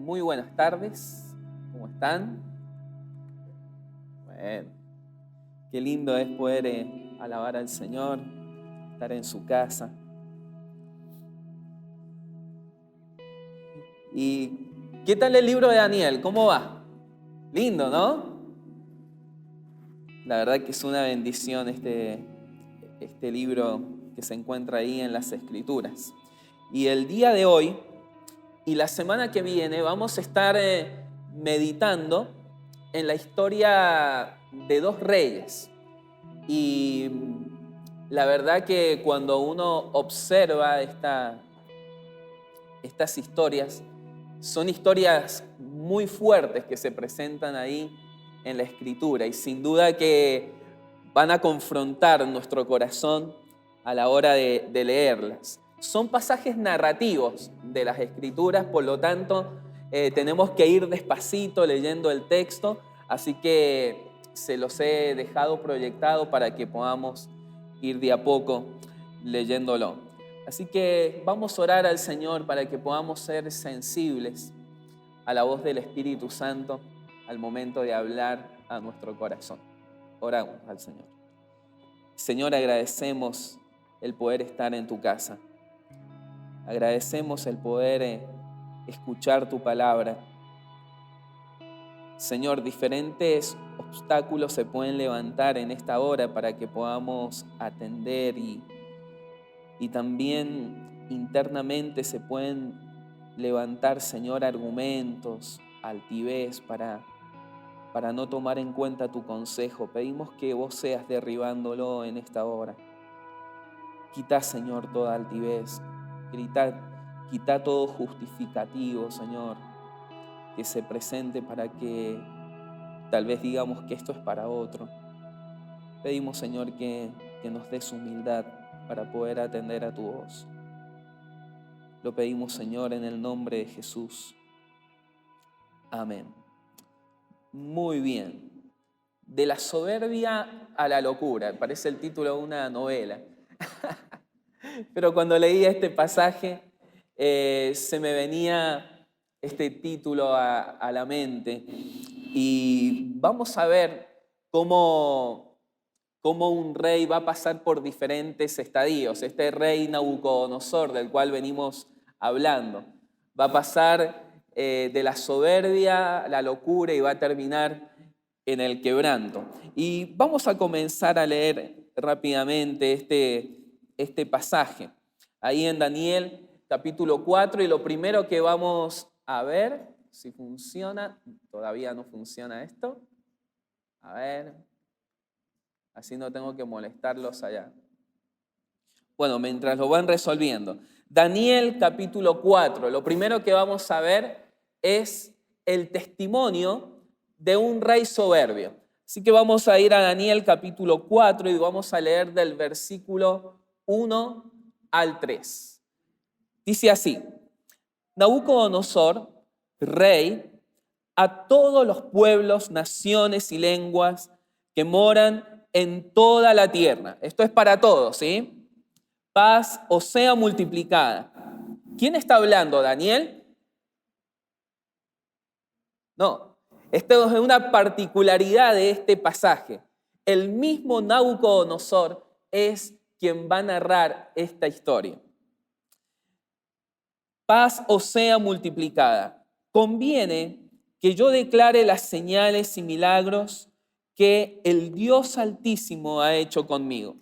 Muy buenas tardes. ¿Cómo están? Bueno, qué lindo es poder alabar al Señor, estar en su casa. ¿Y qué tal el libro de Daniel? ¿Cómo va? Lindo, ¿no? La verdad que es una bendición este libro que se encuentra ahí en las Escrituras. Y el día de hoy y la semana que viene vamos a estar meditando en la historia de dos reyes. Y la verdad que cuando uno observa estas historias, son historias muy fuertes que se presentan ahí en la Escritura y sin duda que van a confrontar nuestro corazón a la hora de leerlas. Son pasajes narrativos de las Escrituras, por lo tanto, tenemos que ir despacito leyendo el texto, así que se los he dejado proyectado para que podamos ir de a poco leyéndolo. Así que vamos a orar al Señor para que podamos ser sensibles a la voz del Espíritu Santo al momento de hablar a nuestro corazón. Oramos al Señor. Señor, agradecemos el poder estar en tu casa. Agradecemos el poder escuchar tu palabra. Señor, diferentes obstáculos se pueden levantar en esta hora para que podamos atender y también internamente se pueden levantar, Señor, argumentos, altivez para no tomar en cuenta tu consejo. Pedimos que vos seas derribándolo en esta hora. Quita, Señor, toda altivez. Quita todo justificativo, Señor, que se presente para que tal vez digamos que esto es para otro. Pedimos, Señor, que nos des humildad para poder atender a tu voz. Lo pedimos, Señor, en el nombre de Jesús. Amén. Muy bien. De la soberbia a la locura. Parece el título de una novela. Pero cuando leía este pasaje, se me venía este título a la mente. Y vamos a ver cómo un rey va a pasar por diferentes estadios. Este rey Nabucodonosor, del cual venimos hablando, va a pasar de la soberbia a la locura y va a terminar en el quebranto. Y vamos a comenzar a leer rápidamente este pasaje. Ahí en Daniel capítulo 4, y lo primero que vamos a ver, si funciona, todavía no funciona esto. A ver, así no tengo que molestarlos allá. Bueno, mientras lo van resolviendo. Daniel capítulo 4, lo primero que vamos a ver es el testimonio de un rey soberbio. Así que vamos a ir a Daniel capítulo 4 y vamos a leer del versículo 1 al 3. Dice así: Nabucodonosor, rey, a todos los pueblos, naciones y lenguas que moran en toda la tierra. Esto es para todos, ¿sí? Paz os sea multiplicada. ¿Quién está hablando? ¿Daniel? No, esto es una particularidad de este pasaje. El mismo Nabucodonosor es quien va a narrar esta historia. Paz os sea multiplicada. Conviene que yo declare las señales y milagros que el Dios Altísimo ha hecho conmigo.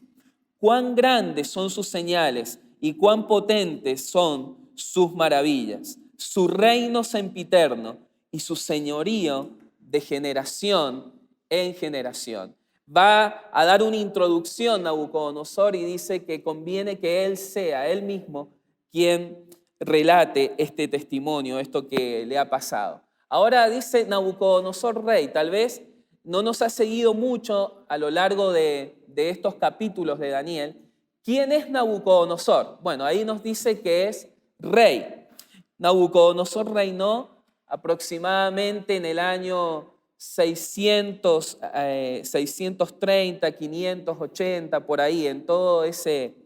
Cuán grandes son sus señales y cuán potentes son sus maravillas. Su reino sempiterno y su señorío de generación en generación. Va a dar una introducción a Nabucodonosor y dice que conviene que él sea, él mismo, quien relate este testimonio, esto que le ha pasado. Ahora dice Nabucodonosor rey, tal vez no nos ha seguido mucho a lo largo de estos capítulos de Daniel. ¿Quién es Nabucodonosor? Bueno, ahí nos dice que es rey. Nabucodonosor reinó aproximadamente en el año 630, 580, por ahí, en todo ese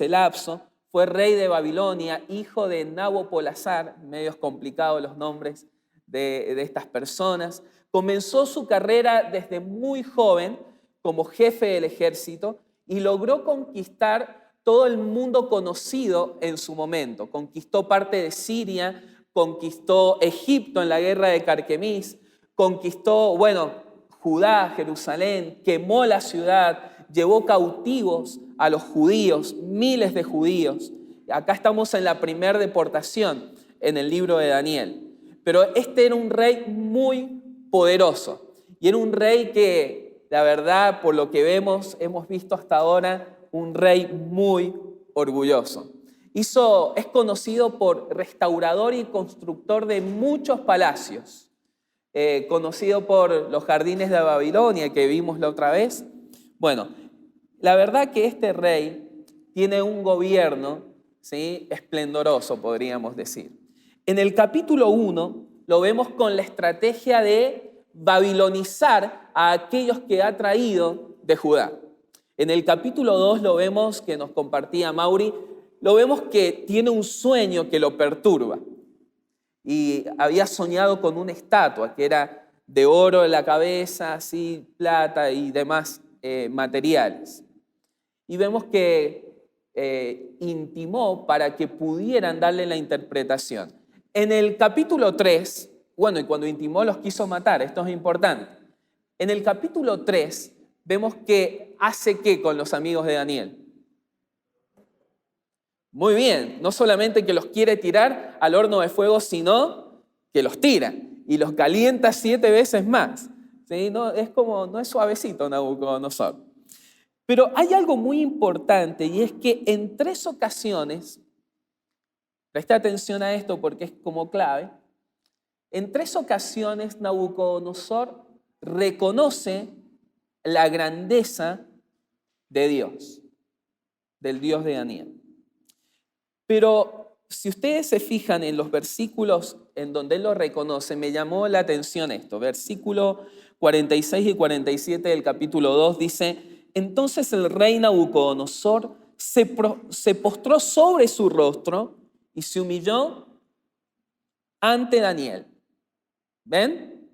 lapso. fue rey de Babilonia, hijo de Nabopolassar, medios complicados los nombres de estas personas. Comenzó su carrera desde muy joven como jefe del ejército y logró conquistar todo el mundo conocido en su momento. Conquistó parte de Siria, conquistó Egipto en la guerra de Carquemis, conquistó, Judá, Jerusalén, quemó la ciudad, llevó cautivos a los judíos, miles de judíos. Acá estamos en la primera deportación en el libro de Daniel. Pero este era un rey muy poderoso y era un rey que, la verdad, por lo que hemos visto hasta ahora, un rey muy orgulloso. Es conocido por restaurador y constructor de muchos palacios, conocido por los jardines de Babilonia que vimos la otra vez. Bueno, la verdad que este rey tiene un gobierno, ¿sí?, esplendoroso, podríamos decir. En el capítulo 1 lo vemos con la estrategia de babilonizar a aquellos que ha traído de Judá. En el capítulo 2 lo vemos, que nos compartía Mauri, lo vemos que tiene un sueño que lo perturba. Y había soñado con una estatua que era de oro en la cabeza, así, plata y demás materiales. Y vemos que intimó para que pudieran darle la interpretación. En el capítulo 3, y cuando intimó los quiso matar, esto es importante. En el capítulo 3 vemos que hace ¿qué con los amigos de Daniel? Muy bien, no solamente que los quiere tirar al horno de fuego, sino que los tira y los calienta 7 veces más. ¿Sí? No es suavecito Nabucodonosor. Pero hay algo muy importante y es que en 3 ocasiones, presta atención a esto porque es como clave, en 3 ocasiones Nabucodonosor reconoce la grandeza de Dios, del Dios de Daniel. Pero si ustedes se fijan en los versículos en donde él lo reconoce, me llamó la atención esto. Versículo 46 y 47 del capítulo 2 dice: entonces el rey Nabucodonosor se postró sobre su rostro y se humilló ante Daniel. ¿Ven?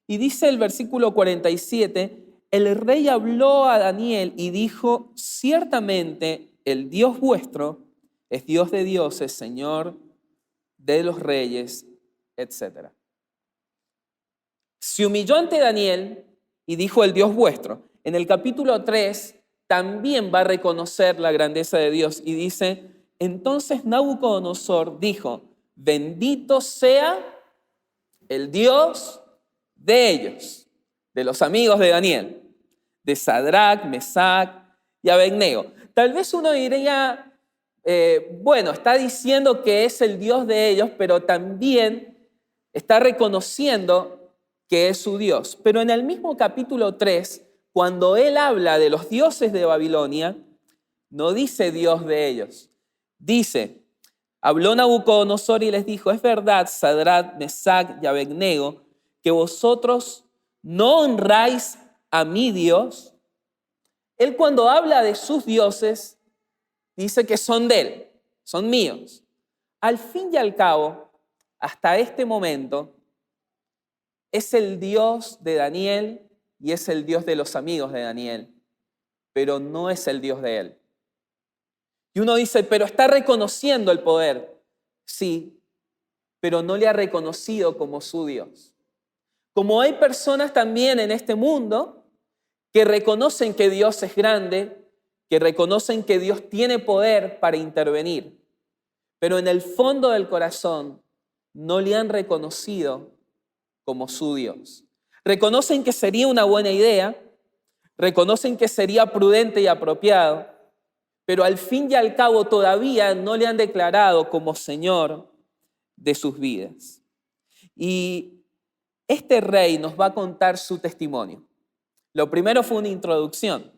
Y dice el versículo 47, el rey habló a Daniel y dijo: ciertamente el Dios vuestro es Dios de dioses, Señor de los reyes, etc. Se humilló ante Daniel y dijo: el Dios vuestro. En el capítulo 3 también va a reconocer la grandeza de Dios y dice: entonces Nabucodonosor dijo: bendito sea el Dios de ellos, de los amigos de Daniel, de Sadrac, Mesac y Abednego. Tal vez uno diría, está diciendo que es el Dios de ellos, pero también está reconociendo que es su Dios. Pero en el mismo capítulo 3, cuando él habla de los dioses de Babilonia, no dice Dios de ellos. Dice: habló Nabucodonosor y les dijo: es verdad, Sadrac, Mesac y Abednego, que vosotros no honráis a mi Dios. Él, cuando habla de sus dioses, dice que son de él, son míos. Al fin y al cabo, hasta este momento, es el Dios de Daniel y es el Dios de los amigos de Daniel, pero no es el Dios de él. Y uno dice: pero está reconociendo el poder. Sí, pero no le ha reconocido como su Dios. Como hay personas también en este mundo que reconocen que Dios es grande, que reconocen que Dios tiene poder para intervenir, pero en el fondo del corazón no le han reconocido como su Dios. Reconocen que sería una buena idea, reconocen que sería prudente y apropiado, pero al fin y al cabo todavía no le han declarado como Señor de sus vidas. Y este rey nos va a contar su testimonio. Lo primero fue una introducción,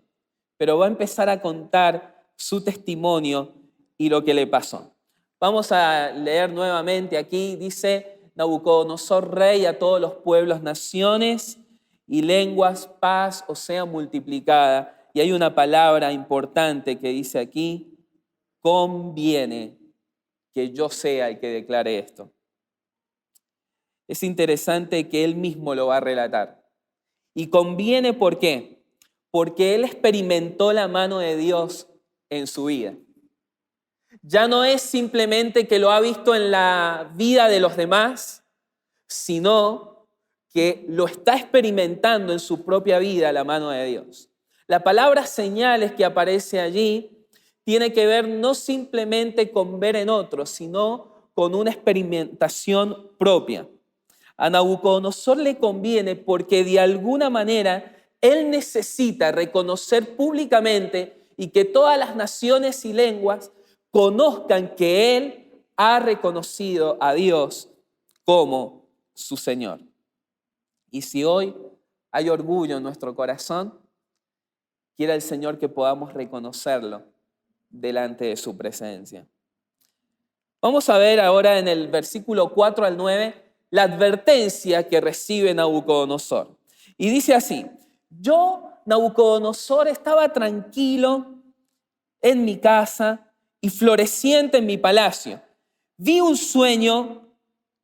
pero va a empezar a contar su testimonio y lo que le pasó. Vamos a leer nuevamente aquí, dice: Nabucodonosor, rey, a todos los pueblos, naciones y lenguas, paz os sea multiplicada. Y hay una palabra importante que dice aquí: conviene que yo sea el que declare esto. Es interesante que él mismo lo va a relatar. Y conviene, ¿por qué? Porque él experimentó la mano de Dios en su vida. Ya no es simplemente que lo ha visto en la vida de los demás, sino que lo está experimentando en su propia vida la mano de Dios. La palabra señales que aparece allí tiene que ver no simplemente con ver en otros, sino con una experimentación propia. A Nabucodonosor le conviene porque de alguna manera él necesita reconocer públicamente y que todas las naciones y lenguas conozcan que él ha reconocido a Dios como su Señor. Y si hoy hay orgullo en nuestro corazón, quiera el Señor que podamos reconocerlo delante de su presencia. Vamos a ver ahora en el versículo 4 al 9 la advertencia que recibe Nabucodonosor. Y dice así: yo, Nabucodonosor, estaba tranquilo en mi casa y floreciente en mi palacio. Vi un sueño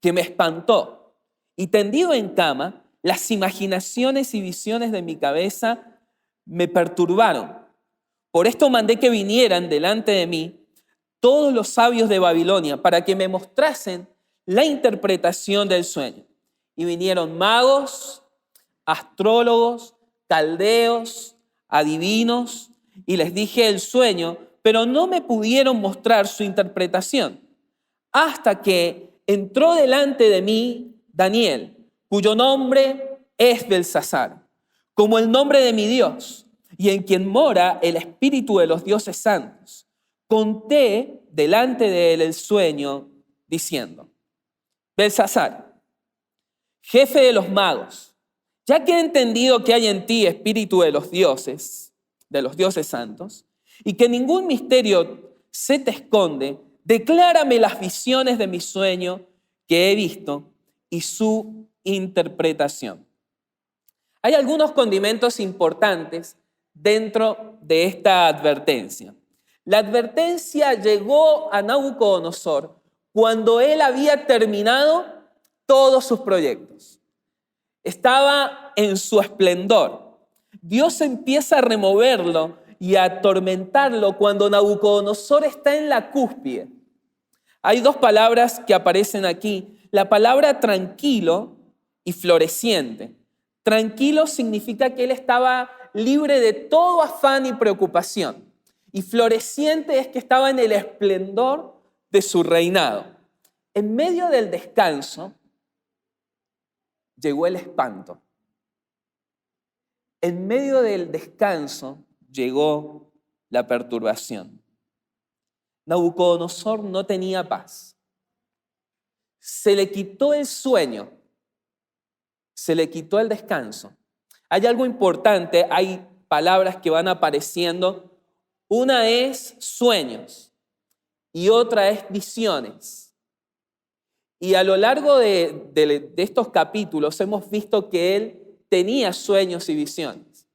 que me espantó y tendido en cama, las imaginaciones y visiones de mi cabeza me perturbaron. Por esto mandé que vinieran delante de mí todos los sabios de Babilonia para que me mostrasen la interpretación del sueño. Y vinieron magos, astrólogos, caldeos, adivinos, y les dije el sueño, pero no me pudieron mostrar su interpretación, hasta que entró delante de mí Daniel, cuyo nombre es Belsasar, como el nombre de mi Dios, y en quien mora el espíritu de los dioses santos. Conté delante de él el sueño, diciendo: Belsasar, jefe de los magos, ya que he entendido que hay en ti espíritu de los dioses santos, y que ningún misterio se te esconde, declárame las visiones de mi sueño que he visto y su interpretación. Hay algunos condimentos importantes dentro de esta advertencia. La advertencia llegó a Nabucodonosor cuando él había terminado todos sus proyectos. Estaba en su esplendor. Dios empieza a removerlo y a atormentarlo cuando Nabucodonosor está en la cúspide. Hay dos palabras que aparecen aquí. La palabra tranquilo y floreciente. Tranquilo significa que él estaba libre de todo afán y preocupación. Y floreciente es que estaba en el esplendor de su reinado. En medio del descanso llegó el espanto. En medio del descanso llegó la perturbación. Nabucodonosor no tenía paz. Se le quitó el sueño, se le quitó el descanso. Hay algo importante, hay palabras que van apareciendo. Una es sueños y otra es visiones. Y a lo largo de estos capítulos hemos visto que él tenía sueños y visiones.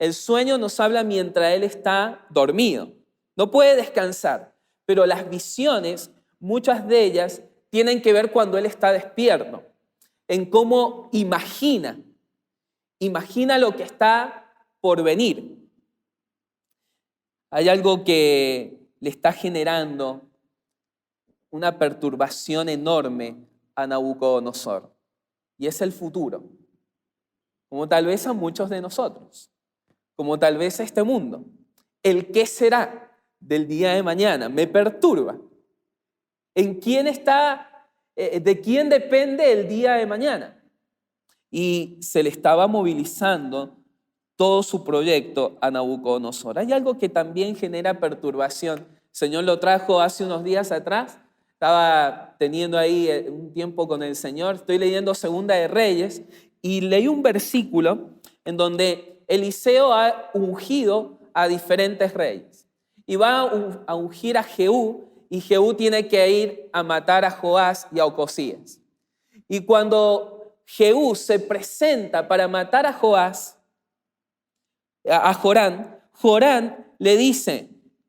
El sueño nos habla mientras él está dormido. No puede descansar, pero las visiones, muchas de ellas, tienen que ver cuando él está despierto, en cómo imagina lo que está por venir. Hay algo que le está generando una perturbación enorme a Nabucodonosor, y es el futuro, como tal vez a muchos de nosotros, como tal vez a este mundo. El qué será del día de mañana me perturba. ¿En quién está, de quién depende el día de mañana? Y se le estaba movilizando todo su proyecto a Nabucodonosor. Hay algo que también genera perturbación. El Señor lo trajo hace unos días atrás. Estaba teniendo ahí un tiempo con el Señor. Estoy leyendo Segunda de Reyes y leí un versículo en donde Eliseo ha ungido a diferentes reyes. Y va a ungir a Jehú, y Jehú tiene que ir a matar a Joás y a Ocosías. Y cuando Jehú se presenta para matar a Joás, a Jorán le dice: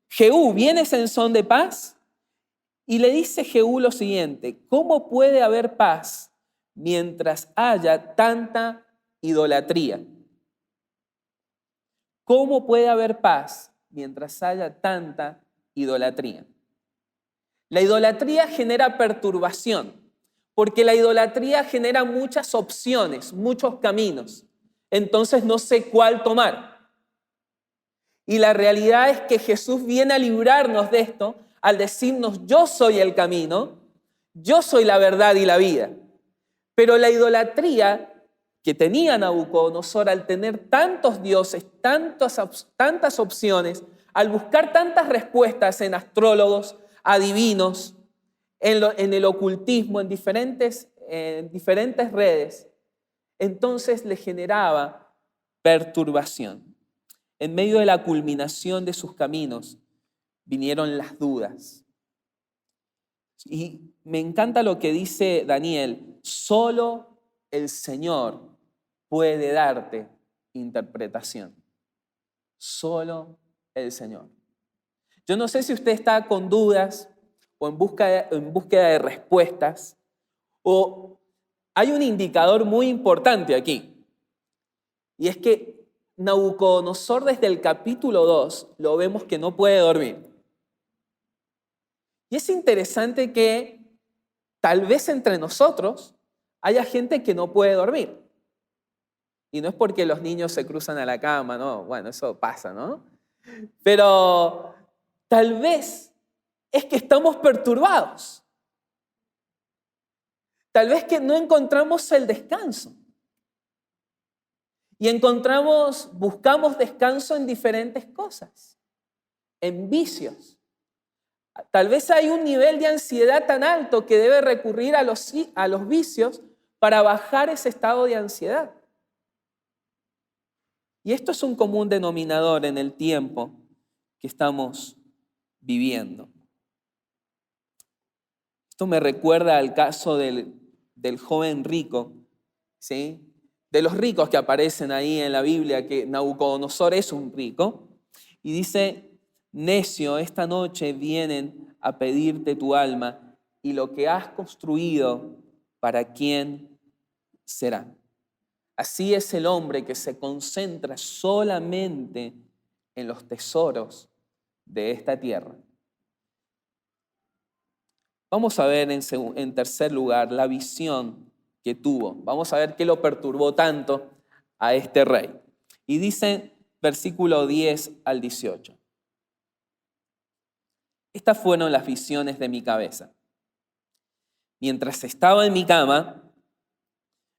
Jehú, ¿vienes en son de paz? Y le dice Jehú lo siguiente: ¿cómo puede haber paz mientras haya tanta idolatría? ¿Cómo puede haber paz mientras haya tanta idolatría? La idolatría genera perturbación, porque la idolatría genera muchas opciones, muchos caminos. Entonces no sé cuál tomar. Y la realidad es que Jesús viene a librarnos de esto al decirnos: yo soy el camino, yo soy la verdad y la vida. Pero la idolatría que tenía Nabucodonosor, al tener tantos dioses, tantas opciones, al buscar tantas respuestas en astrólogos, adivinos, en el ocultismo, en diferentes redes, entonces le generaba perturbación. En medio de la culminación de sus caminos vinieron las dudas. Y me encanta lo que dice Daniel: solo el Señor puede darte interpretación. Solo el Señor. Yo no sé si usted está con dudas o en búsqueda de respuestas, o hay un indicador muy importante aquí, y es que Nabucodonosor, desde el capítulo 2 lo vemos que no puede dormir. Y es interesante que tal vez entre nosotros haya gente que no puede dormir. Y no es porque los niños se cruzan a la cama, ¿no? Bueno, eso pasa, ¿no? Pero tal vez es que estamos perturbados. Tal vez que no encontramos el descanso. Y buscamos descanso en diferentes cosas, en vicios. Tal vez hay un nivel de ansiedad tan alto que debe recurrir a los vicios para bajar ese estado de ansiedad. Y esto es un común denominador en el tiempo que estamos viviendo. Esto me recuerda al caso del joven rico, ¿sí? De los ricos que aparecen ahí en la Biblia, que Nabucodonosor es un rico, y dice: necio, esta noche vienen a pedirte tu alma, y lo que has construido, ¿para quién será? Así es el hombre que se concentra solamente en los tesoros de esta tierra. Vamos a ver en tercer lugar la visión que tuvo. Vamos a ver qué lo perturbó tanto a este rey. Y dice versículo 10 al 18. Estas fueron las visiones de mi cabeza. Mientras estaba en mi cama,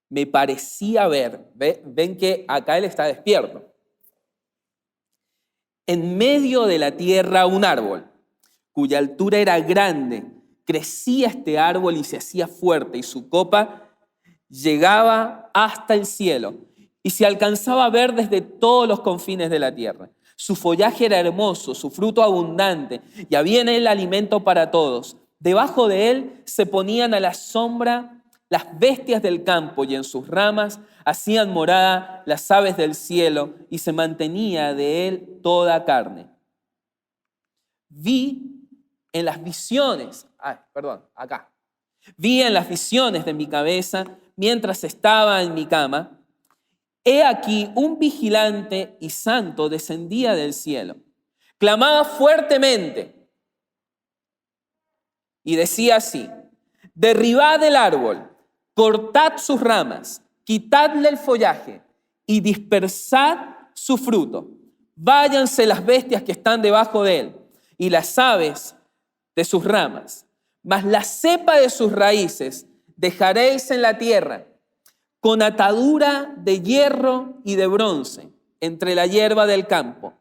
me parecía ver, ven que acá él está despierto, en medio de la tierra un árbol, cuya altura era grande. Crecía este árbol y se hacía fuerte, y su copa llegaba hasta el cielo, y se alcanzaba a ver desde todos los confines de la tierra. Su follaje era hermoso, su fruto abundante, y había en él alimento para todos. Debajo de él se ponían a la sombra las bestias del campo, y en sus ramas hacían morada las aves del cielo, y se mantenía de él toda carne. Vi en las visiones de mi cabeza, mientras estaba en mi cama, he aquí un vigilante y santo descendía del cielo. Clamaba fuertemente y decía así: derribad el árbol, cortad sus ramas, quitadle el follaje y dispersad su fruto. Váyanse las bestias que están debajo de él y las aves de sus ramas, mas la cepa de sus raíces dejaréis en la tierra, con atadura de hierro y de bronce, entre la hierba del campo.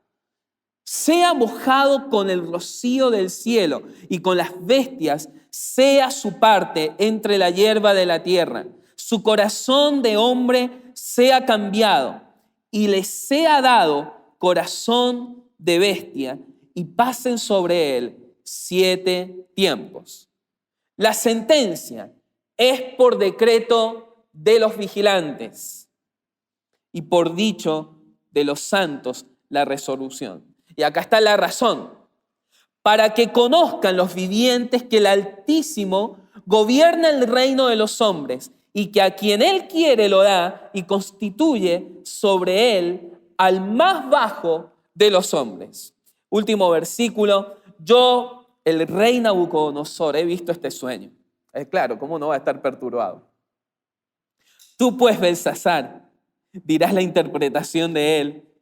Sea mojado con el rocío del cielo, y con las bestias sea su parte entre la hierba de la tierra. Su corazón de hombre sea cambiado, y le sea dado corazón de bestia, y pasen sobre él 7 tiempos. La sentencia es por decreto de los vigilantes y por dicho de los santos la resolución. Y acá está la razón. para que conozcan los vivientes que el Altísimo gobierna el reino de los hombres y que a quien Él quiere lo da y constituye sobre Él al más bajo de los hombres. Último versículo. Yo, el rey Nabucodonosor, he visto este sueño. Es claro, ¿cómo no va a estar perturbado? Tú pues, Belsasar, dirás la interpretación de él,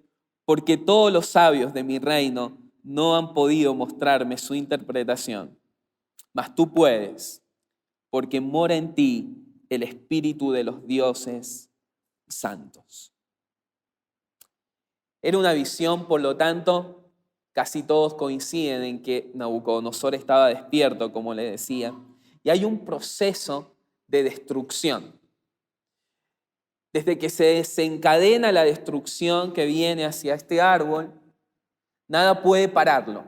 porque todos los sabios de mi reino no han podido mostrarme su interpretación. Mas tú puedes, porque mora en ti el espíritu de los dioses santos. Era una visión, por lo tanto, casi todos coinciden en que Nabucodonosor estaba despierto, como le decía, y hay un proceso de destrucción. Desde que se desencadena la destrucción que viene hacia este árbol, nada puede pararlo.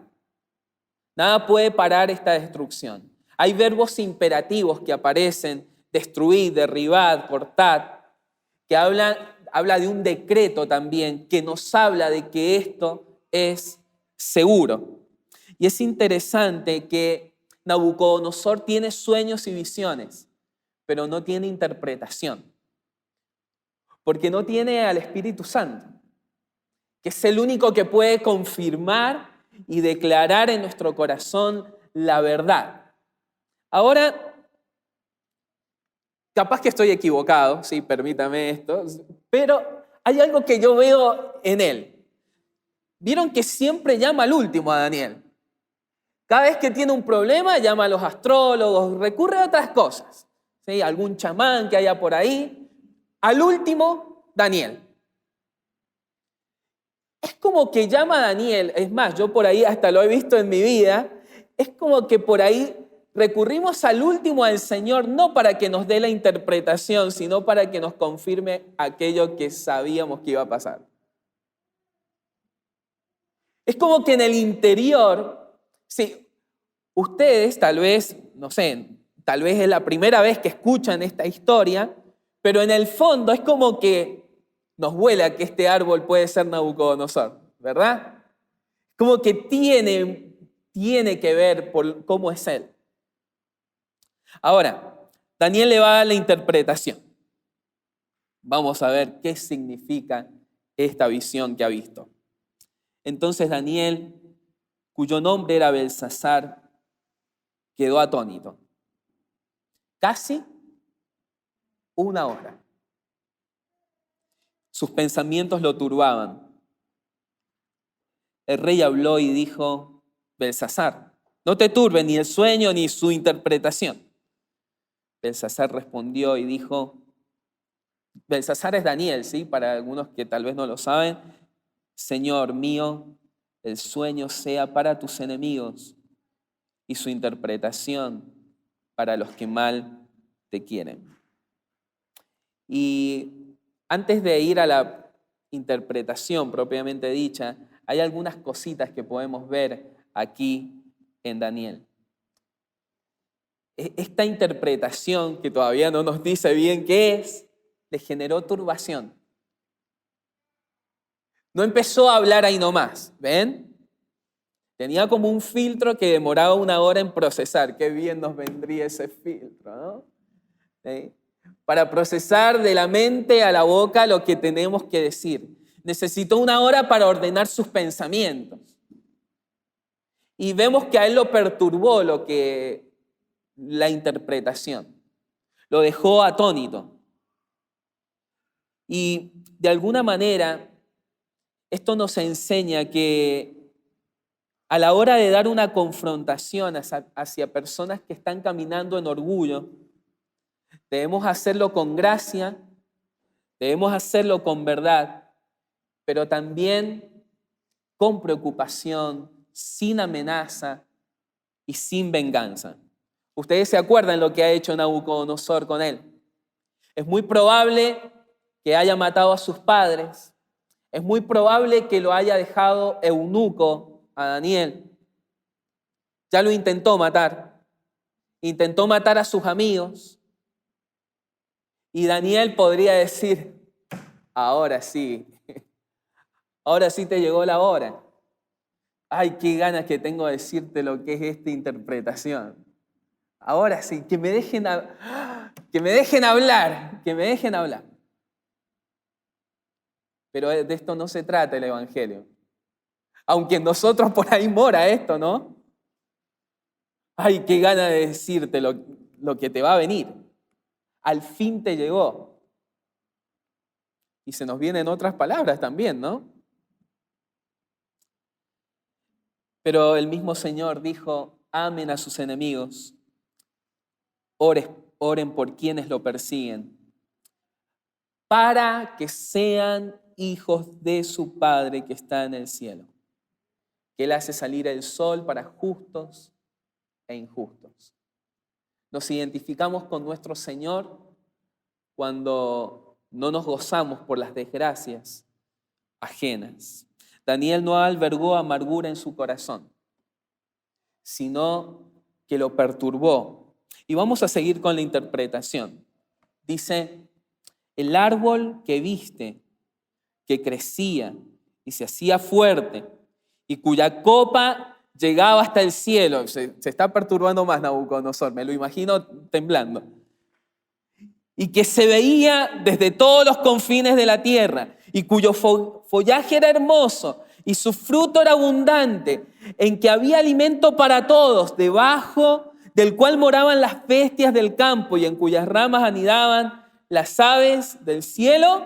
Nada puede parar esta destrucción. Hay verbos imperativos que aparecen: destruir, derribar, cortar, que habla de un decreto también, que nos habla de que esto es seguro. Y es interesante que Nabucodonosor tiene sueños y visiones, pero no tiene interpretación, porque no tiene al Espíritu Santo, que es el único que puede confirmar y declarar en nuestro corazón la verdad. Ahora, capaz que estoy equivocado, sí, permítame esto, pero hay algo que yo veo en él. Vieron que siempre llama al último a Daniel. Cada vez que tiene un problema, llama a los astrólogos, recurre a otras cosas, ¿sí? Algún chamán que haya por ahí. Al último, Daniel. Es como que llama a Daniel, es más, yo por ahí hasta lo he visto en mi vida, es como que por ahí recurrimos al último al Señor, no para que nos dé la interpretación, sino para que nos confirme aquello que sabíamos que iba a pasar. Es como que en el interior, sí, ustedes tal vez, no sé, tal vez es la primera vez que escuchan esta historia, pero en el fondo es como que nos vuela que este árbol puede ser Nabucodonosor, ¿verdad? Como que tiene que ver por cómo es él. Ahora, Daniel le va a dar la interpretación. Vamos a ver qué significa esta visión que ha visto. Entonces Daniel, cuyo nombre era Belsasar, quedó atónito. Casi una hora. Sus pensamientos lo turbaban. El rey habló y dijo: Belsasar, no te turbe ni el sueño ni su interpretación. Belsasar respondió y dijo, Belsasar es Daniel, ¿sí? Para algunos que tal vez no lo saben: Señor mío, el sueño sea para tus enemigos y su interpretación para los que mal te quieren. Y antes de ir a la interpretación propiamente dicha, hay algunas cositas que podemos ver aquí en Daniel. Esta interpretación, que todavía no nos dice bien qué es, le generó turbación. No empezó a hablar ahí nomás, ¿ven? Tenía como un filtro que demoraba una hora en procesar. Qué bien nos vendría ese filtro, ¿no? ¿Sí? Para procesar de la mente a la boca lo que tenemos que decir. Necesitó una hora para ordenar sus pensamientos. Y vemos que a él lo perturbó la interpretación. Lo dejó atónito. Y de alguna manera, esto nos enseña que a la hora de dar una confrontación hacia personas que están caminando en orgullo, debemos hacerlo con gracia, debemos hacerlo con verdad, pero también con preocupación, sin amenaza y sin venganza. Ustedes se acuerdan lo que ha hecho Nabucodonosor con él. Es muy probable que haya matado a sus padres. Es muy probable que lo haya dejado eunuco a Daniel. Ya lo intentó matar. Intentó matar a sus amigos. Y Daniel podría decir, ahora sí te llegó la hora. Ay, qué ganas que tengo de decirte lo que es esta interpretación. Ahora sí, que me dejen hablar, que me dejen hablar. Pero de esto no se trata el Evangelio. Aunque en nosotros por ahí mora esto, ¿no? Ay, qué gana de decirte lo que te va a venir. Al fin te llegó. Y se nos vienen otras palabras también, ¿no? Pero el mismo Señor dijo, amen a sus enemigos, oren por quienes lo persiguen, para que sean hijos de su Padre que está en el cielo, que Él hace salir el sol para justos e injustos. Nos identificamos con nuestro Señor cuando no nos gozamos por las desgracias ajenas. Daniel no albergó amargura en su corazón, sino que lo perturbó. Y vamos a seguir con la interpretación. Dice, el árbol que viste, que crecía y se hacía fuerte, y cuya copa llegaba hasta el cielo. Se está perturbando más Nabucodonosor, me lo imagino temblando. Y que se veía desde todos los confines de la tierra, y cuyo follaje era hermoso, y su fruto era abundante, en que había alimento para todos, debajo del cual moraban las bestias del campo, y en cuyas ramas anidaban las aves del cielo,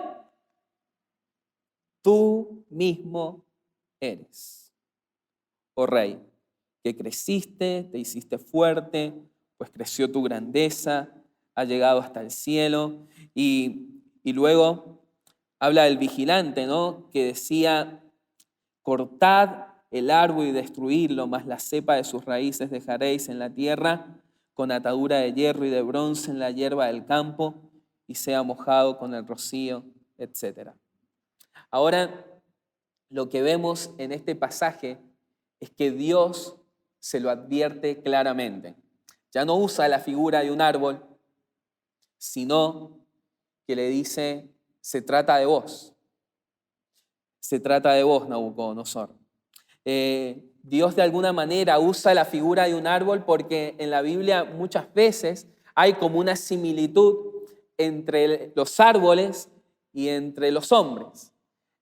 tú mismo eres, oh rey, que creciste, te hiciste fuerte, pues creció tu grandeza, ha llegado hasta el cielo. Y luego habla del vigilante, ¿no? Que decía, cortad el árbol y destruidlo, mas la cepa de sus raíces dejaréis en la tierra, con atadura de hierro y de bronce en la hierba del campo, y sea mojado con el rocío, etc. Ahora, lo que vemos en este pasaje es que Dios se lo advierte claramente. Ya no usa la figura de un árbol, sino que le dice, se trata de vos. Se trata de vos, Nabucodonosor. Dios de alguna manera usa la figura de un árbol porque en la Biblia muchas veces hay como una similitud entre los árboles y entre los hombres.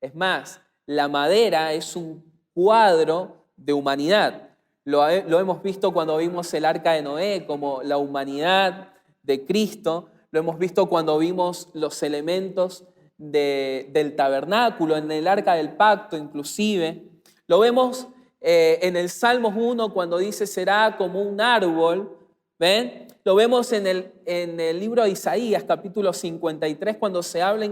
Es más, la madera es un cuadro de humanidad. Lo hemos visto cuando vimos el arca de Noé, como la humanidad de Cristo. Lo hemos visto cuando vimos los elementos del tabernáculo, en el arca del pacto inclusive. Lo vemos en el Salmos 1 cuando dice será como un árbol. ¿Ven? Lo vemos en el libro de Isaías, capítulo 53, cuando se habla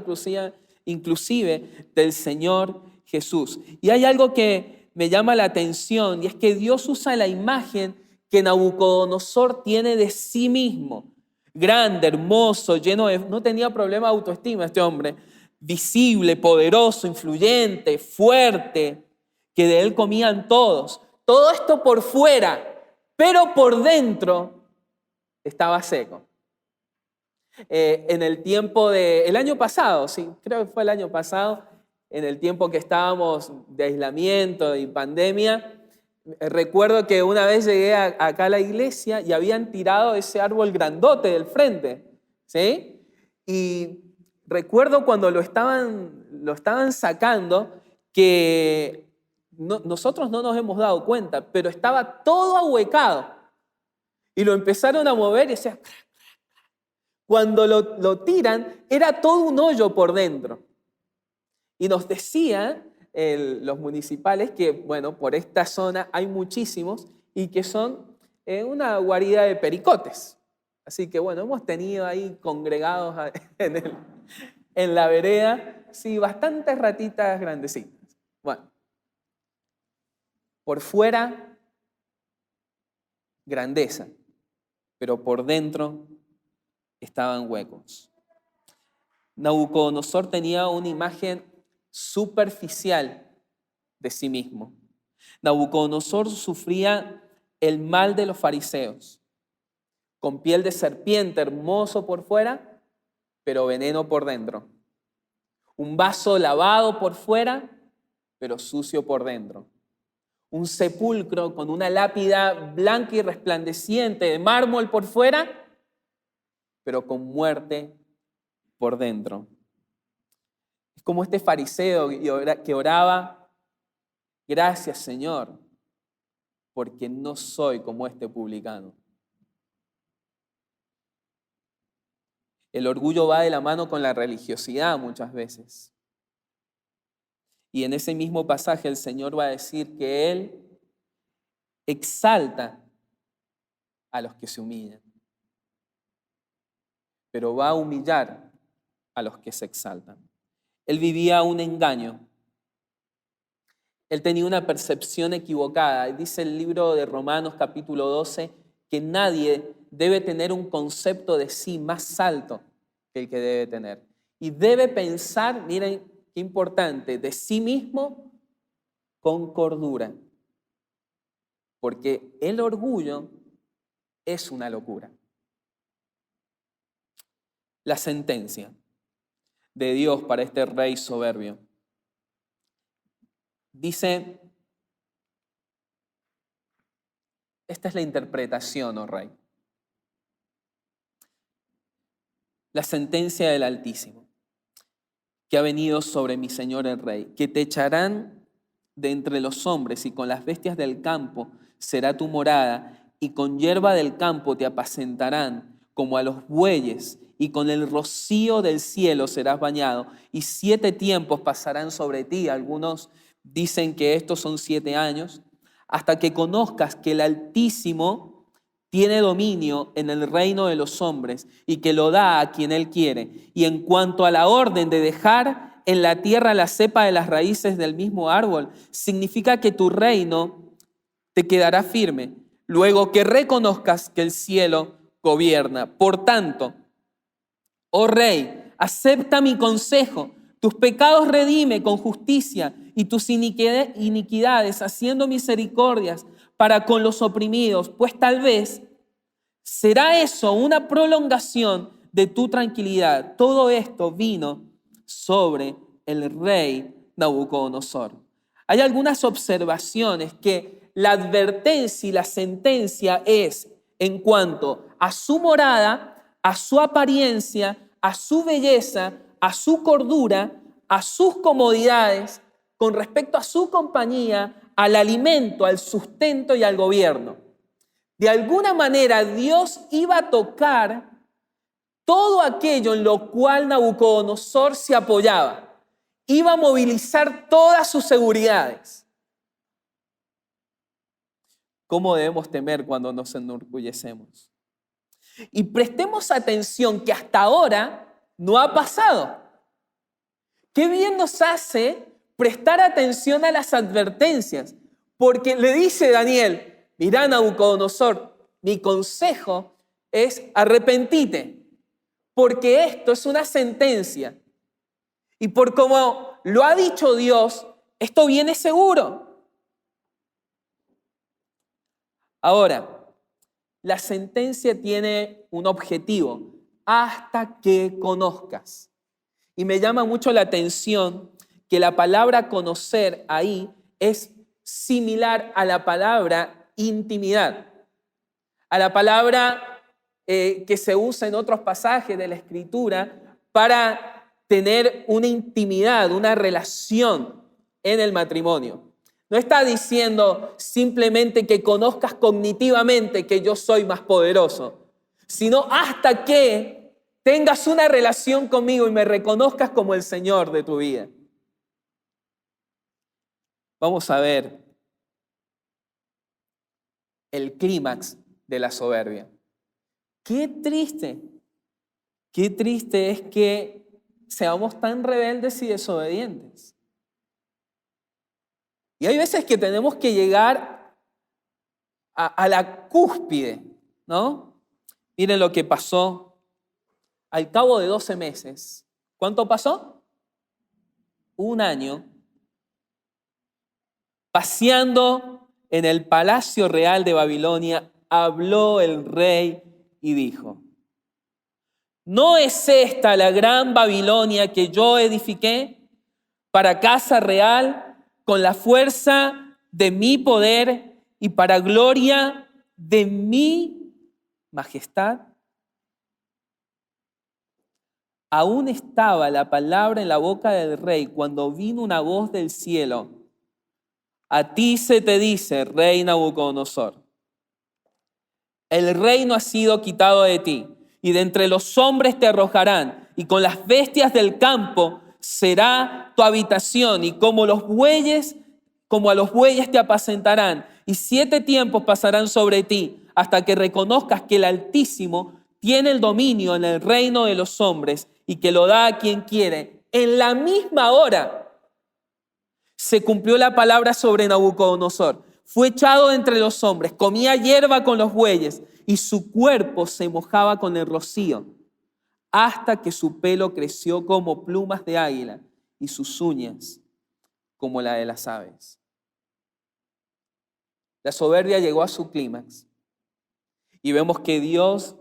inclusive del Señor Jesús. Y hay algo que me llama la atención, y es que Dios usa la imagen que Nabucodonosor tiene de sí mismo. Grande, hermoso, no tenía problema de autoestima este hombre, visible, poderoso, influyente, fuerte, que de él comían todos. Todo esto por fuera, pero por dentro estaba seco. En el tiempo el año pasado, sí, creo que fue el año pasado, en el tiempo que estábamos de aislamiento y pandemia, recuerdo que una vez llegué acá a la iglesia y habían tirado ese árbol grandote del frente, ¿sí? Y recuerdo cuando lo estaban sacando que nosotros no nos hemos dado cuenta, pero estaba todo ahuecado. Y lo empezaron a mover y decía, cuando lo tiran, era todo un hoyo por dentro. Y nos decían los municipales que, bueno, por esta zona hay muchísimos y que son una guarida de pericotes. Así que, bueno, hemos tenido ahí congregados en la vereda, sí, bastantes ratitas grandecitas. Bueno, por fuera, grandeza, pero por dentro estaban huecos. Nabucodonosor tenía una imagen superficial de sí mismo. Nabucodonosor sufría el mal de los fariseos, con piel de serpiente, hermoso por fuera, pero veneno por dentro. Un vaso lavado por fuera, pero sucio por dentro. un sepulcro con una lápida blanca y resplandeciente de mármol por fuera, pero con muerte por dentro. Es como este fariseo que oraba: gracias, Señor, porque no soy como este publicano. El orgullo va de la mano con la religiosidad muchas veces. Y en ese mismo pasaje el Señor va a decir que Él exalta a los que se humillan, pero va a humillar a los que se exaltan. Él vivía un engaño. Él tenía una percepción equivocada. Dice el libro de Romanos capítulo 12 que nadie debe tener un concepto de sí más alto que el que debe tener. Y debe pensar, miren qué importante, de sí mismo con cordura. Porque el orgullo es una locura. La sentencia de Dios para este rey soberbio dice: esta es la interpretación, oh rey. La sentencia del Altísimo que ha venido sobre mi señor el rey, que te echarán de entre los hombres y con las bestias del campo será tu morada y con hierba del campo te apacentarán como a los bueyes y con el rocío del cielo serás bañado y 7 tiempos pasarán sobre ti. Algunos dicen que estos son 7 años, hasta que conozcas que el Altísimo tiene dominio en el reino de los hombres y que lo da a quien Él quiere. Y en cuanto a la orden de dejar en la tierra la cepa de las raíces del mismo árbol, significa que tu reino te quedará firme, luego que reconozcas que el cielo gobierna. Por tanto, oh rey, acepta mi consejo, tus pecados redime con justicia y tus iniquidades haciendo misericordias para con los oprimidos, pues tal vez será eso una prolongación de tu tranquilidad. Todo esto vino sobre el rey Nabucodonosor. Hay algunas observaciones que la advertencia y la sentencia es en cuanto a su morada, a su apariencia, a su belleza, a su cordura, a sus comodidades, con respecto a su compañía, al alimento, al sustento y al gobierno. De alguna manera Dios iba a tocar todo aquello en lo cual Nabucodonosor se apoyaba. Iba a movilizar todas sus seguridades. ¿Cómo debemos temer cuando nos enorgullecemos? Y prestemos atención que hasta ahora no ha pasado. Qué bien nos hace prestar atención a las advertencias, porque le dice Daniel: mirá, Nabucodonosor, mi consejo es arrepentite, porque esto es una sentencia. Y por como lo ha dicho Dios, esto viene seguro. Ahora, la sentencia tiene un objetivo: hasta que conozcas. Y me llama mucho la atención que la palabra conocer ahí es similar a la palabra intimidad, a la palabra que se usa en otros pasajes de la Escritura para tener una intimidad, una relación en el matrimonio. No está diciendo simplemente que conozcas cognitivamente que yo soy más poderoso, sino hasta que tengas una relación conmigo y me reconozcas como el Señor de tu vida. Vamos a ver el clímax de la soberbia. Qué triste es que seamos tan rebeldes y desobedientes. Y hay veces que tenemos que llegar a la cúspide, ¿no? Miren lo que pasó al cabo de 12 meses. ¿Cuánto pasó? 1 año. Paseando en el palacio real de Babilonia, habló el rey y dijo: ¿no es esta la gran Babilonia que yo edifiqué para casa real con la fuerza de mi poder y para gloria de mi majestad? Aún estaba la palabra en la boca del rey cuando vino una voz del cielo: a ti se te dice, rey Nabucodonosor, el reino ha sido quitado de ti, y de entre los hombres te arrojarán, y con las bestias del campo será tu habitación, y como a los bueyes te apacentarán, y 7 tiempos pasarán sobre ti, hasta que reconozcas que el Altísimo tiene el dominio en el reino de los hombres, y que lo da a quien quiere. En la misma hora se cumplió la palabra sobre Nabucodonosor. Fue echado entre los hombres, comía hierba con los bueyes y su cuerpo se mojaba con el rocío, hasta que su pelo creció como plumas de águila y sus uñas como la de las aves. La soberbia llegó a su clímax y vemos que Dios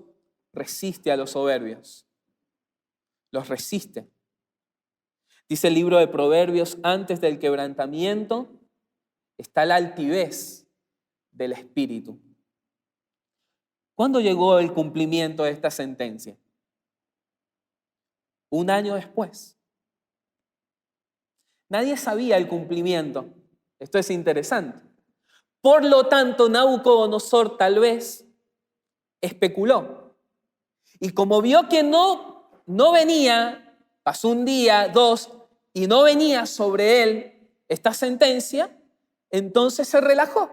resiste a los soberbios. Los resiste. Dice el libro de Proverbios: antes del quebrantamiento está la altivez del espíritu. ¿Cuándo llegó el cumplimiento de esta sentencia? 1 año después. Nadie sabía el cumplimiento. Esto es interesante. Por lo tanto, Nabucodonosor tal vez especuló. Y como vio que no venía, pasó 1 día, 2, y no venía sobre él esta sentencia, entonces se relajó.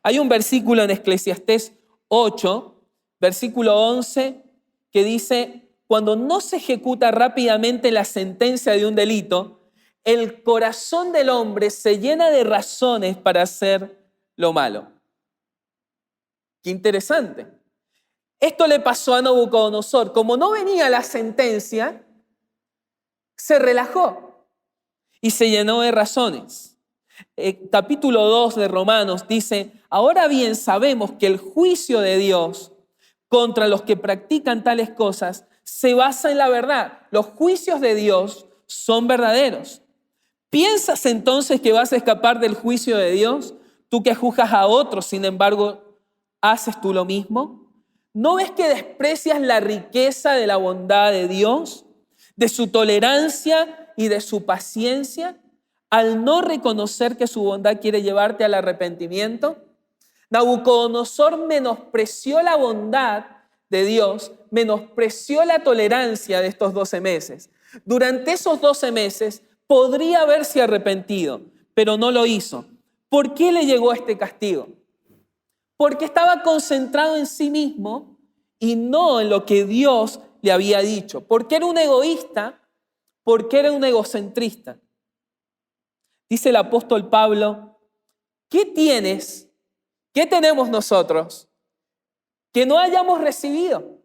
Hay un versículo en Eclesiastés 8, versículo 11, que dice: cuando no se ejecuta rápidamente la sentencia de un delito, el corazón del hombre se llena de razones para hacer lo malo. Qué interesante. Esto le pasó a Nabucodonosor. Como no venía la sentencia, se relajó y se llenó de razones. Capítulo 2 de Romanos dice: ahora bien sabemos que el juicio de Dios contra los que practican tales cosas se basa en la verdad. Los juicios de Dios son verdaderos. ¿Piensas entonces que vas a escapar del juicio de Dios? Tú que juzgas a otros, sin embargo, ¿haces tú lo mismo? ¿No ves que desprecias la riqueza de la bondad de Dios, de su tolerancia y de su paciencia, al no reconocer que su bondad quiere llevarte al arrepentimiento? Nabucodonosor menospreció la bondad de Dios, menospreció la tolerancia de estos 12 meses. Durante esos 12 meses podría haberse arrepentido, pero no lo hizo. ¿Por qué le llegó este castigo? Porque estaba concentrado en sí mismo y no en lo que Dios le había dicho. Porque era un egoísta, porque era un egocentrista. Dice el apóstol Pablo: ¿qué tienes? ¿Qué tenemos nosotros que no hayamos recibido?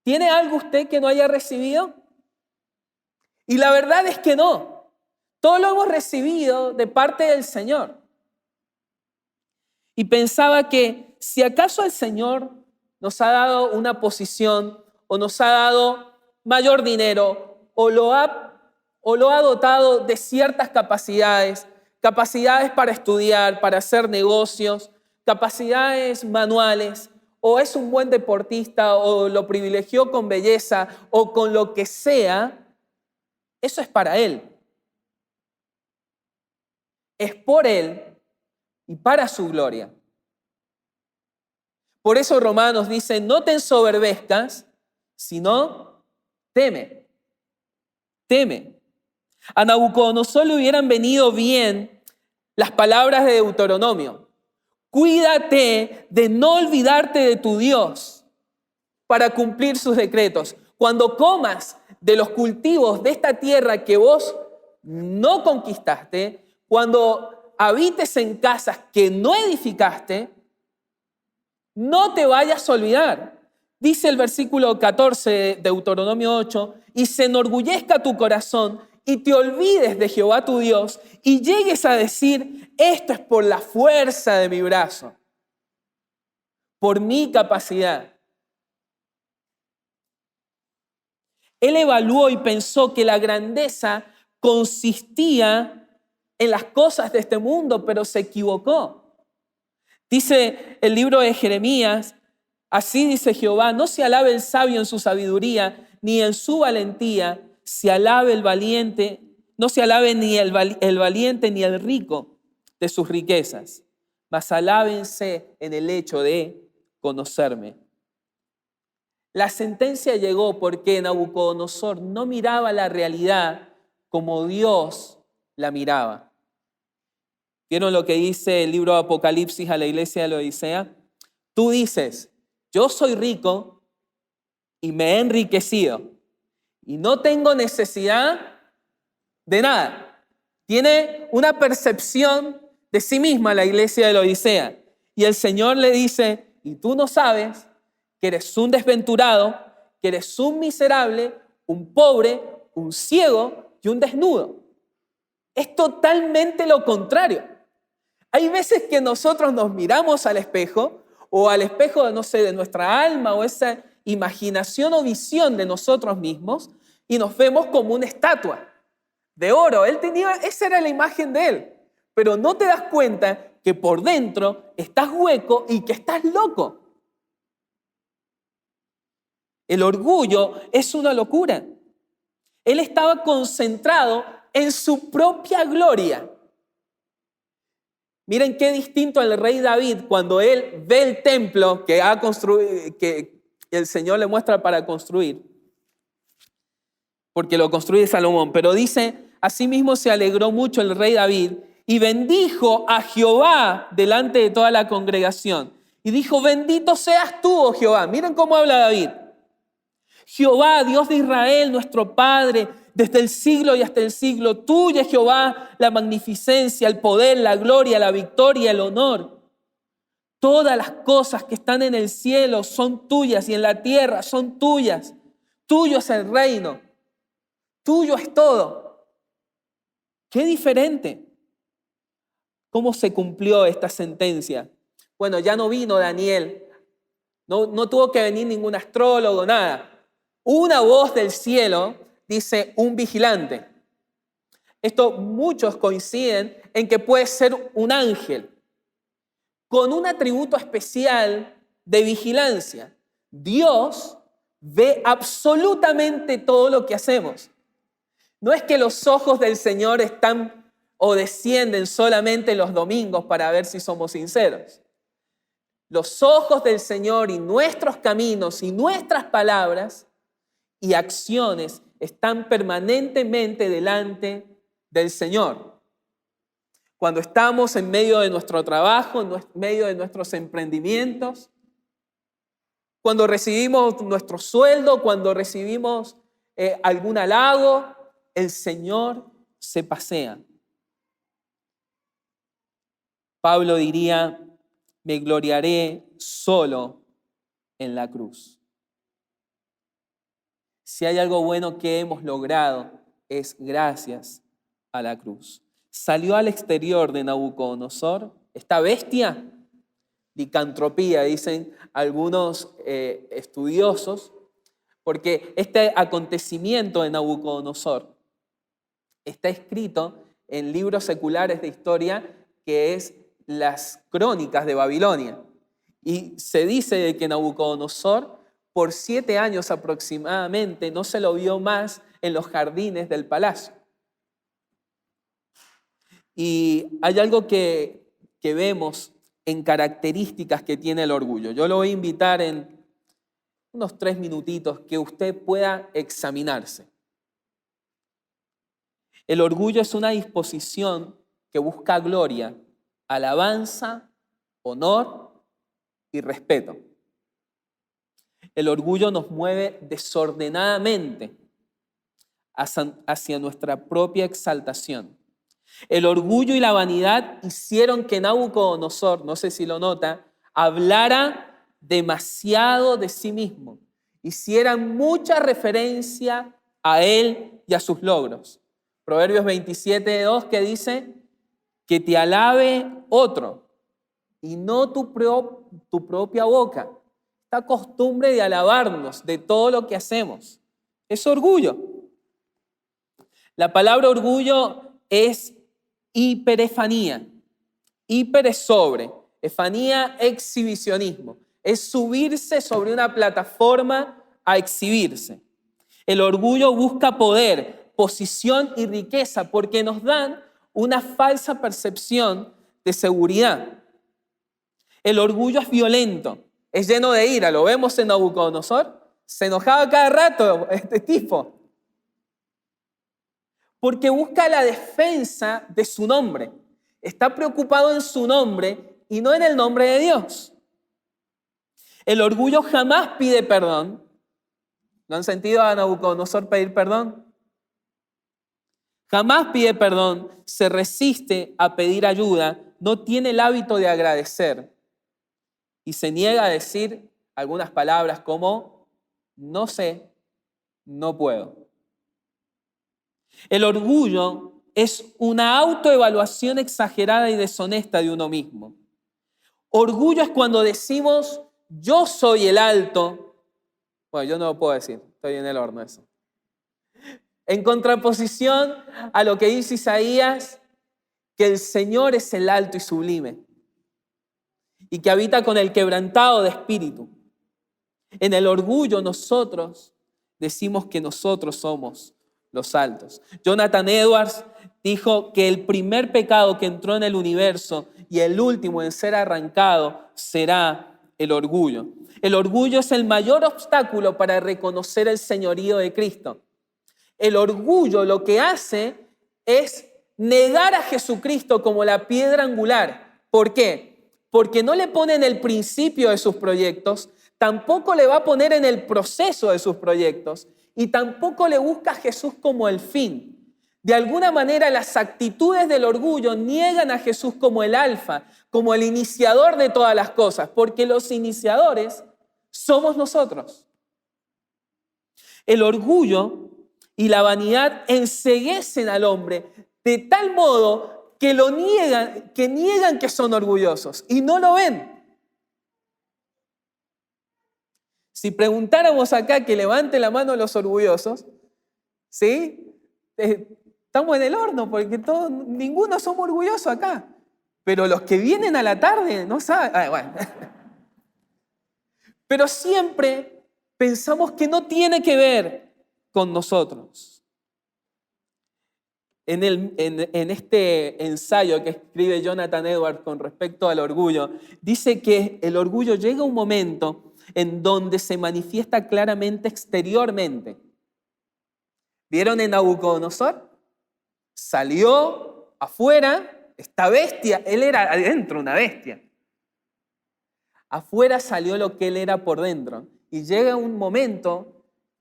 ¿Tiene algo usted que no haya recibido? Y la verdad es que no. Todo lo hemos recibido de parte del Señor. Y pensaba que si acaso el Señor nos ha dado una posición o nos ha dado mayor dinero o lo ha dotado de ciertas capacidades para estudiar, para hacer negocios, capacidades manuales, o es un buen deportista o lo privilegió con belleza o con lo que sea, eso es para Él. Es por Él y para su gloria. Por eso Romanos dice: no te ensoberbezcas, sino teme. Teme. A Nabucodonosor le hubieran venido bien las palabras de Deuteronomio: cuídate de no olvidarte de tu Dios para cumplir sus decretos. Cuando comas de los cultivos de esta tierra que vos no conquistaste, cuando habites en casas que no edificaste, no te vayas a olvidar. Dice el versículo 14 de Deuteronomio 8: y se enorgullezca tu corazón y te olvides de Jehová tu Dios y llegues a decir: esto es por la fuerza de mi brazo, por mi capacidad. Él evaluó y pensó que la grandeza consistía en las cosas de este mundo, pero se equivocó. Dice el libro de Jeremías, así dice Jehová, no se alabe el sabio en su sabiduría, ni en su valentía, se alabe el valiente, no se alabe ni el valiente ni el rico de sus riquezas, mas alábense en el hecho de conocerme. La sentencia llegó porque Nabucodonosor no miraba la realidad como Dios la miraba. ¿Vieron lo que dice el libro de Apocalipsis a la iglesia de la Odisea? Tú dices, yo soy rico y me he enriquecido y no tengo necesidad de nada. Tiene una percepción de sí misma la iglesia de la Odisea. Y el Señor le dice, y tú no sabes que eres un desventurado, que eres un miserable, un pobre, un ciego y un desnudo. Es totalmente lo contrario. Hay veces que nosotros nos miramos al espejo o al espejo, no sé, de nuestra alma o esa imaginación o visión de nosotros mismos y nos vemos como una estatua de oro. Esa era la imagen de él, pero no te das cuenta que por dentro estás hueco y que estás loco. El orgullo es una locura. Él estaba concentrado en su propia gloria. Miren qué distinto al rey David cuando él ve el templo que ha construido, que el Señor le muestra para construir, porque lo construye Salomón. Pero dice, asimismo se alegró mucho el rey David y bendijo a Jehová delante de toda la congregación. Y dijo, bendito seas tú, oh Jehová. Miren cómo habla David. Jehová, Dios de Israel, nuestro Padre, desde el siglo y hasta el siglo. Tuya, Jehová, la magnificencia, el poder, la gloria, la victoria, el honor. Todas las cosas que están en el cielo son tuyas y en la tierra son tuyas. Tuyo es el reino. Tuyo es todo. Qué diferente. ¿Cómo se cumplió esta sentencia? Bueno, ya no vino Daniel. No tuvo que venir ningún astrólogo, nada. Una voz del cielo dice un vigilante. Esto muchos coinciden en que puede ser un ángel con un atributo especial de vigilancia. Dios ve absolutamente todo lo que hacemos. No es que los ojos del Señor están o descienden solamente los domingos para ver si somos sinceros. Los ojos del Señor y nuestros caminos y nuestras palabras y acciones están permanentemente delante del Señor. Cuando estamos en medio de nuestro trabajo, en medio de nuestros emprendimientos, cuando recibimos nuestro sueldo, cuando recibimos algún halago, el Señor se pasea. Pablo diría, me gloriaré solo en la cruz. Si hay algo bueno que hemos logrado, es gracias a la cruz. Salió al exterior de Nabucodonosor, esta bestia, licantropía, dicen algunos estudiosos, porque este acontecimiento de Nabucodonosor está escrito en libros seculares de historia, que es las crónicas de Babilonia. Y se dice de que Nabucodonosor, por 7 años aproximadamente, no se lo vio más en los jardines del palacio. Y hay algo que vemos en características que tiene el orgullo. Yo lo voy a invitar en unos 3 minutitos que usted pueda examinarse. El orgullo es una disposición que busca gloria, alabanza, honor y respeto. El orgullo nos mueve desordenadamente hacia nuestra propia exaltación. El orgullo y la vanidad hicieron que Nabucodonosor, no sé si lo nota, hablara demasiado de sí mismo, hiciera mucha referencia a él y a sus logros. Proverbios 27:2 que dice que te alabe otro y no tu propia boca. Esta costumbre de alabarnos de todo lo que hacemos es orgullo. La palabra orgullo es hiperefanía. Hiper es sobre, efanía, exhibicionismo. Es subirse sobre una plataforma a exhibirse. El orgullo busca poder, posición y riqueza porque nos dan una falsa percepción de seguridad. El orgullo es violento, es lleno de ira. Lo vemos en Nabucodonosor. Se enojaba cada rato este tipo. Porque busca la defensa de su nombre. Está preocupado en su nombre y no en el nombre de Dios. El orgullo jamás pide perdón. ¿No han sentido a Nabucodonosor pedir perdón? Jamás pide perdón, se resiste a pedir ayuda, no tiene el hábito de agradecer y se niega a decir algunas palabras como no sé, no puedo. El orgullo es una autoevaluación exagerada y deshonesta de uno mismo. Orgullo es cuando decimos yo soy el alto. Bueno, yo no lo puedo decir, estoy en el horno eso. En contraposición a lo que dice Isaías, que el Señor es el alto y sublime y que habita con el quebrantado de espíritu. En el orgullo nosotros decimos que nosotros somos los altos. Jonathan Edwards dijo que el primer pecado que entró en el universo y el último en ser arrancado será el orgullo. El orgullo es el mayor obstáculo para reconocer el señorío de Cristo. El orgullo lo que hace es negar a Jesucristo como la piedra angular. ¿Por qué? Porque no le pone en el principio de sus proyectos, tampoco le va a poner en el proceso de sus proyectos y tampoco le busca a Jesús como el fin. De alguna manera las actitudes del orgullo niegan a Jesús como el alfa, como el iniciador de todas las cosas, porque los iniciadores somos nosotros. El orgullo y la vanidad enceguecen al hombre de tal modo que niegan que son orgullosos y no lo ven. Si preguntáramos acá que levante la mano los orgullosos, ¿sí? Estamos en el horno porque ninguno somos orgullosos acá. Pero los que vienen a la tarde no saben. Bueno. Pero siempre pensamos que no tiene que ver con nosotros. En este ensayo que escribe Jonathan Edwards con respecto al orgullo, dice que el orgullo llega a un momento en donde se manifiesta claramente exteriormente. ¿Vieron en Nabucodonosor? Salió afuera, esta bestia, él era adentro una bestia. Afuera salió lo que él era por dentro. Y llega un momento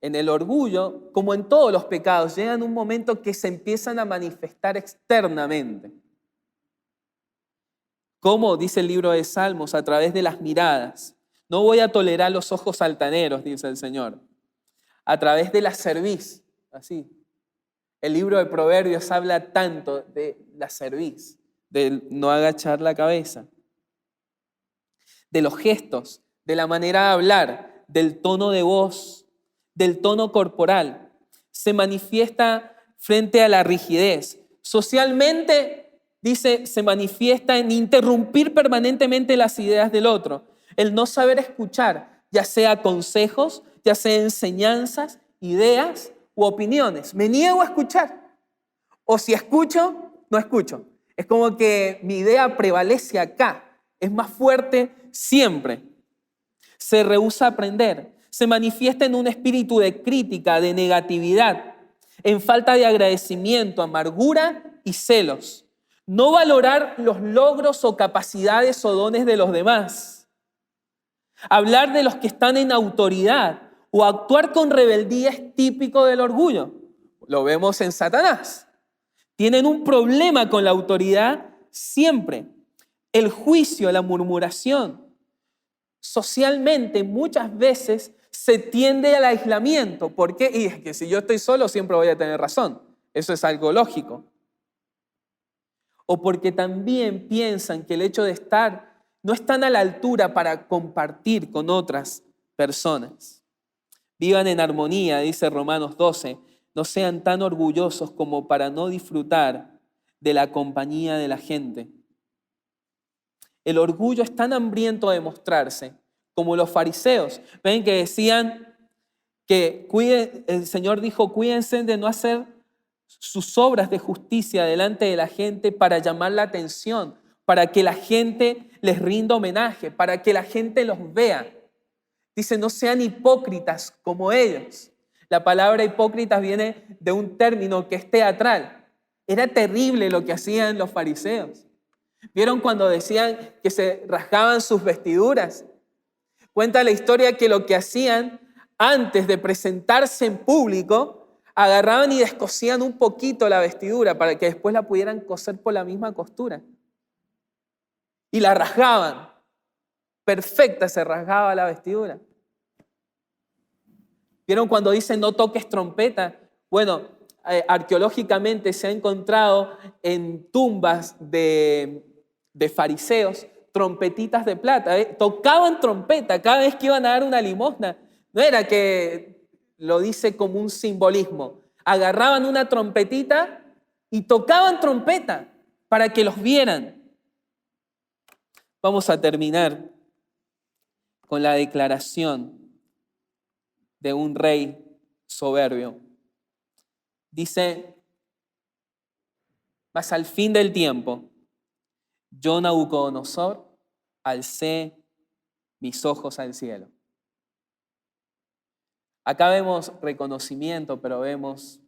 en el orgullo, como en todos los pecados, llega un momento que se empiezan a manifestar externamente. Como dice el libro de Salmos, a través de las miradas. No voy a tolerar los ojos altaneros, dice el Señor. A través de la cerviz, así. El libro de Proverbios habla tanto de la cerviz, de no agachar la cabeza, de los gestos, de la manera de hablar, del tono de voz, del tono corporal. Se manifiesta frente a la rigidez. Socialmente, dice, se manifiesta en interrumpir permanentemente las ideas del otro. El no saber escuchar, ya sea consejos, ya sea enseñanzas, ideas u opiniones. Me niego a escuchar. O si escucho, no escucho. Es como que mi idea prevalece acá. Es más fuerte siempre. Se rehúsa a aprender. Se manifiesta en un espíritu de crítica, de negatividad, en falta de agradecimiento, amargura y celos. No valorar los logros o capacidades o dones de los demás. Hablar de los que están en autoridad o actuar con rebeldía es típico del orgullo. Lo vemos en Satanás. Tienen un problema con la autoridad siempre. El juicio, la murmuración. Socialmente muchas veces se tiende al aislamiento. ¿Por qué? Y es que si yo estoy solo siempre voy a tener razón. Eso es algo lógico. O porque también piensan que el hecho de estar no están a la altura para compartir con otras personas. Vivan en armonía, dice Romanos 12. No sean tan orgullosos como para no disfrutar de la compañía de la gente. El orgullo es tan hambriento de mostrarse como los fariseos. Ven que decían que el Señor dijo, cuídense de no hacer sus obras de justicia delante de la gente para llamar la atención, para que la gente les rinda homenaje, para que la gente los vea. Dice, no sean hipócritas como ellos. La palabra hipócritas viene de un término que es teatral. Era terrible lo que hacían los fariseos. ¿Vieron cuando decían que se rasgaban sus vestiduras? Cuenta la historia que lo que hacían antes de presentarse en público, agarraban y descosían un poquito la vestidura para que después la pudieran coser por la misma costura. Y la rasgaban. Perfecta se rasgaba la vestidura. ¿Vieron cuando dicen no toques trompeta? Bueno, arqueológicamente se ha encontrado en tumbas de fariseos trompetitas de plata. Tocaban trompeta cada vez que iban a dar una limosna. No era que lo dice como un simbolismo. Agarraban una trompetita y tocaban trompeta para que los vieran. Vamos a terminar con la declaración de un rey soberbio. Dice, mas al fin del tiempo, yo, Nabucodonosor, alcé mis ojos al cielo. Acá vemos reconocimiento, pero vemos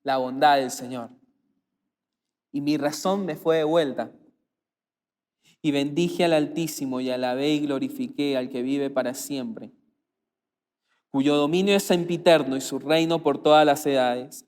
la bondad del Señor. Y mi razón me fue de vuelta. Y bendije al Altísimo y alabé y glorifiqué al que vive para siempre, cuyo dominio es sempiterno y su reino por todas las edades.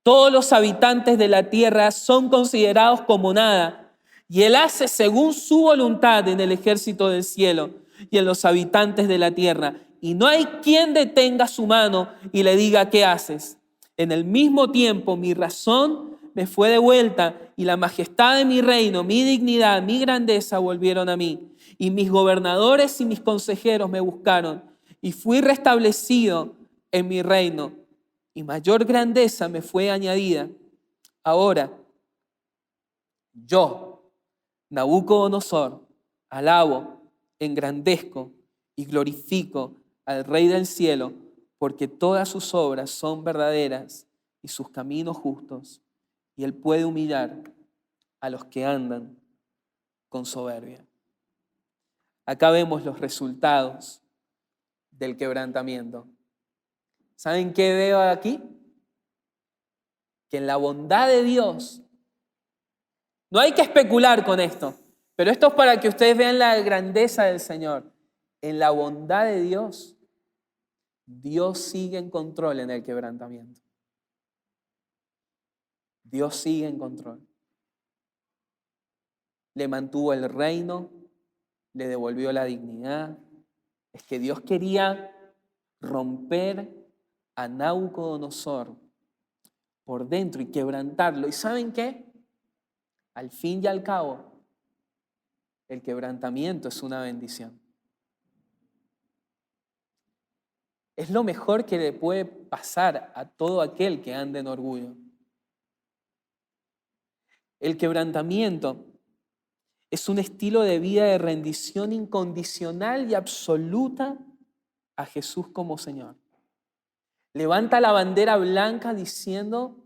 Todos los habitantes de la tierra son considerados como nada, y Él hace según su voluntad en el ejército del cielo y en los habitantes de la tierra. Y no hay quien detenga su mano y le diga, ¿qué haces? En el mismo tiempo mi razón me fue de vuelta y la majestad de mi reino, mi dignidad, mi grandeza volvieron a mí. Y mis gobernadores y mis consejeros me buscaron y fui restablecido en mi reino y mayor grandeza me fue añadida. Ahora, yo, Nabucodonosor, alabo, engrandezco y glorifico al Rey del cielo, porque todas sus obras son verdaderas y sus caminos justos, y Él puede humillar a los que andan con soberbia. Acá vemos los resultados del quebrantamiento. ¿Saben qué veo aquí? Que en la bondad de Dios, no hay que especular con esto, pero esto es para que ustedes vean la grandeza del Señor. En la bondad de Dios, Dios sigue en control en el quebrantamiento. Dios sigue en control. Le mantuvo el reino, le devolvió la dignidad. Es que Dios quería romper a Nabucodonosor por dentro y quebrantarlo. ¿Y saben qué? Al fin y al cabo, el quebrantamiento es una bendición. Es lo mejor que le puede pasar a todo aquel que ande en orgullo. El quebrantamiento es un estilo de vida de rendición incondicional y absoluta a Jesús como Señor. Levanta la bandera blanca diciendo,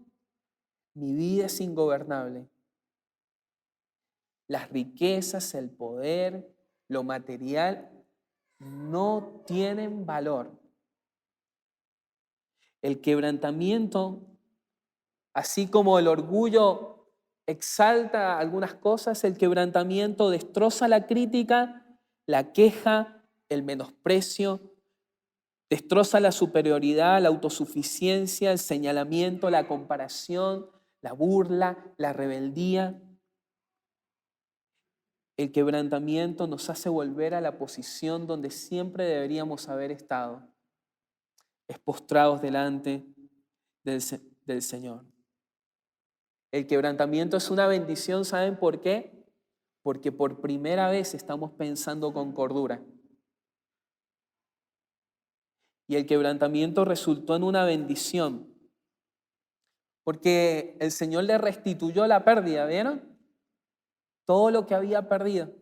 mi vida es ingobernable. Las riquezas, el poder, lo material no tienen valor. El quebrantamiento, así como el orgullo exalta algunas cosas, el quebrantamiento destroza la crítica, la queja, el menosprecio, destroza la superioridad, la autosuficiencia, el señalamiento, la comparación, la burla, la rebeldía. El quebrantamiento nos hace volver a la posición donde siempre deberíamos haber estado, es postrados delante del Señor. El quebrantamiento es una bendición, ¿saben por qué? Porque por primera vez estamos pensando con cordura. Y el quebrantamiento resultó en una bendición, porque el Señor le restituyó la pérdida, ¿vieron? Todo lo que había perdido,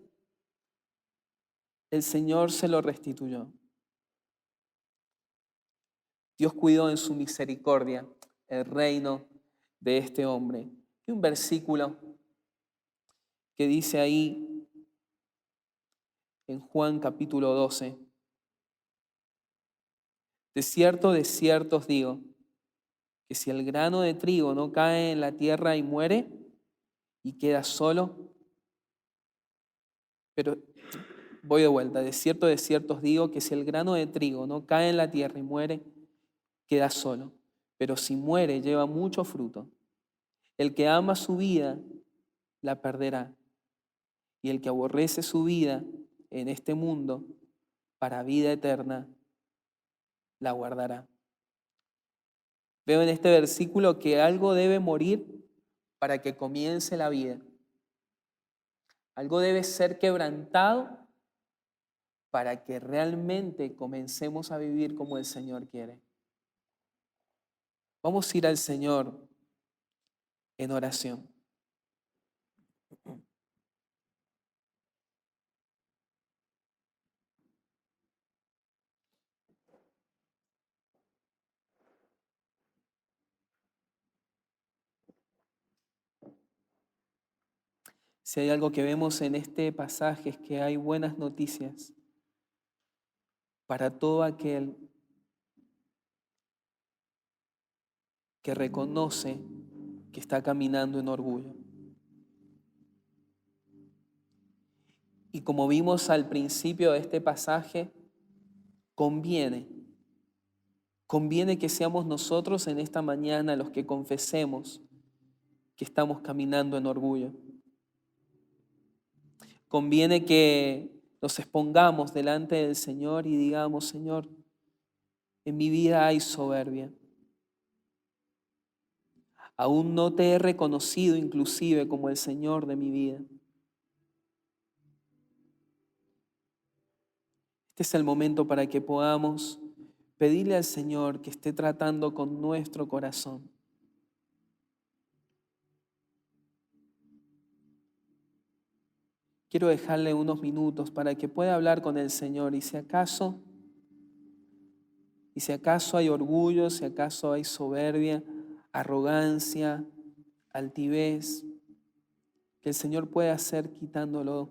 el Señor se lo restituyó. Dios cuidó en su misericordia el reino de este hombre. Hay un versículo que dice ahí en Juan capítulo 12, de cierto os digo, que si el grano de trigo no cae en la tierra y muere y queda solo, pero voy de vuelta, de cierto os digo, que si el grano de trigo no cae en la tierra y muere, queda solo, pero si muere lleva mucho fruto. El que ama su vida, la perderá, y el que aborrece su vida en este mundo, para vida eterna, la guardará. Veo en este versículo que algo debe morir para que comience la vida. Algo debe ser quebrantado para que realmente comencemos a vivir como el Señor quiere. Vamos a ir al Señor en oración. Si hay algo que vemos en este pasaje es que hay buenas noticias para todo aquel que reconoce que está caminando en orgullo. Y como vimos al principio de este pasaje, conviene que seamos nosotros en esta mañana los que confesemos que estamos caminando en orgullo. Conviene que nos expongamos delante del Señor y digamos: Señor, en mi vida hay soberbia. Aún no te he reconocido inclusive como el Señor de mi vida. Este es el momento para que podamos pedirle al Señor que esté tratando con nuestro corazón. Quiero dejarle unos minutos para que pueda hablar con el Señor y si acaso hay orgullo, si acaso hay soberbia, arrogancia, altivez, que el Señor pueda hacer quitándolo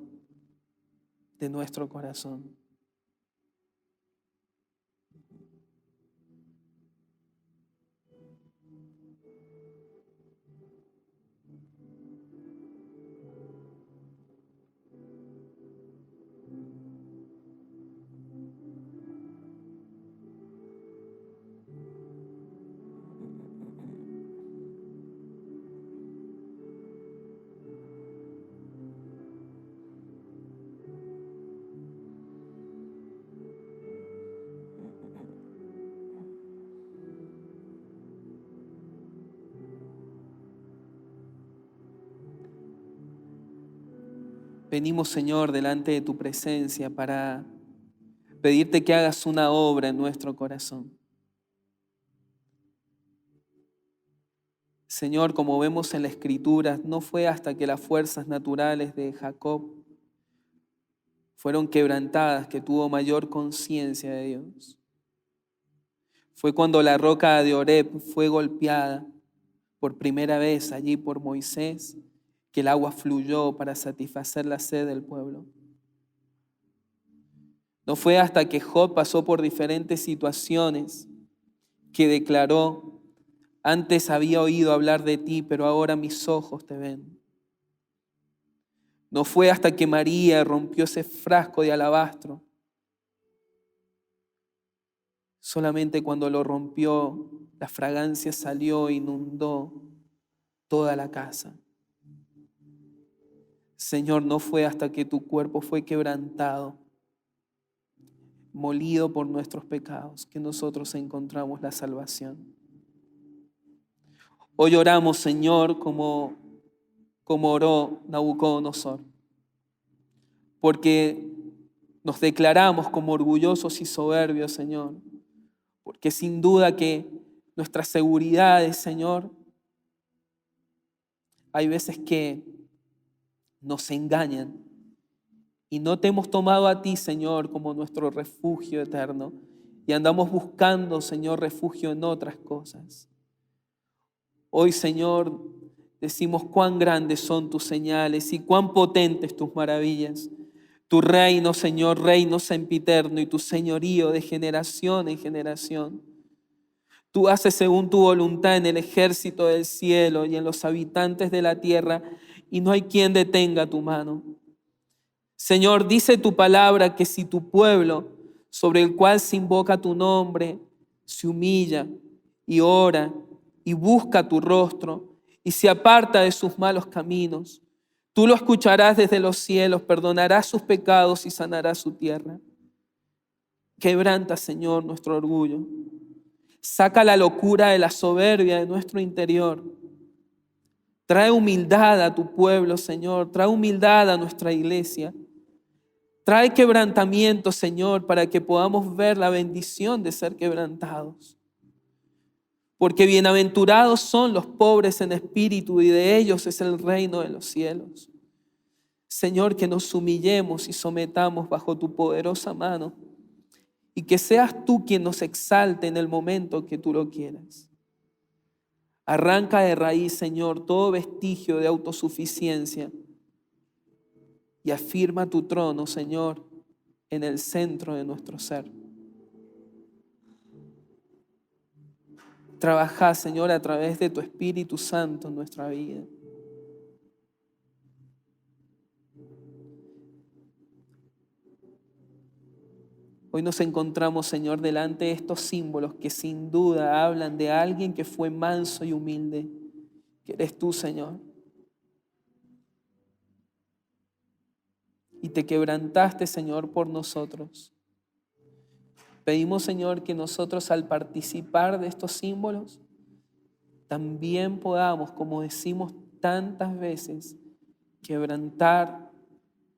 de nuestro corazón. Venimos, Señor, delante de tu presencia para pedirte que hagas una obra en nuestro corazón. Señor, como vemos en la Escritura, no fue hasta que las fuerzas naturales de Jacob fueron quebrantadas que tuvo mayor conciencia de Dios. Fue cuando la roca de Oreb fue golpeada por primera vez allí por Moisés, que el agua fluyó para satisfacer la sed del pueblo. No fue hasta que Job pasó por diferentes situaciones que declaró: antes había oído hablar de ti, pero ahora mis ojos te ven. No fue hasta que María rompió ese frasco de alabastro. Solamente cuando lo rompió, la fragancia salió e inundó toda la casa. Señor, no fue hasta que tu cuerpo fue quebrantado, molido por nuestros pecados, que nosotros encontramos la salvación. Hoy oramos, Señor, como oró Nabucodonosor, porque nos declaramos como orgullosos y soberbios, Señor, porque sin duda que nuestras seguridades, Señor, hay veces que nos engañan y no te hemos tomado a ti, Señor, como nuestro refugio eterno y andamos buscando, Señor, refugio en otras cosas. Hoy, Señor, decimos cuán grandes son tus señales y cuán potentes tus maravillas. Tu reino, Señor, reino sempiterno y tu señorío de generación en generación. Tú haces según tu voluntad en el ejército del cielo y en los habitantes de la tierra, y no hay quien detenga tu mano. Señor, dice tu palabra que si tu pueblo, sobre el cual se invoca tu nombre, se humilla y ora y busca tu rostro y se aparta de sus malos caminos, tú lo escucharás desde los cielos, perdonarás sus pecados y sanarás su tierra. Quebranta, Señor, nuestro orgullo. Saca la locura de la soberbia de nuestro interior. Trae humildad a tu pueblo, Señor. Trae humildad a nuestra iglesia. Trae quebrantamiento, Señor, para que podamos ver la bendición de ser quebrantados. Porque bienaventurados son los pobres en espíritu y de ellos es el reino de los cielos. Señor, que nos humillemos y sometamos bajo tu poderosa mano y que seas tú quien nos exalte en el momento que tú lo quieras. Arranca de raíz, Señor, todo vestigio de autosuficiencia y afirma tu trono, Señor, en el centro de nuestro ser. Trabaja, Señor, a través de tu Espíritu Santo en nuestra vida. Hoy nos encontramos, Señor, delante de estos símbolos que sin duda hablan de alguien que fue manso y humilde, que eres tú, Señor. Y te quebrantaste, Señor, por nosotros. Pedimos, Señor, que nosotros al participar de estos símbolos también podamos, como decimos tantas veces, quebrantar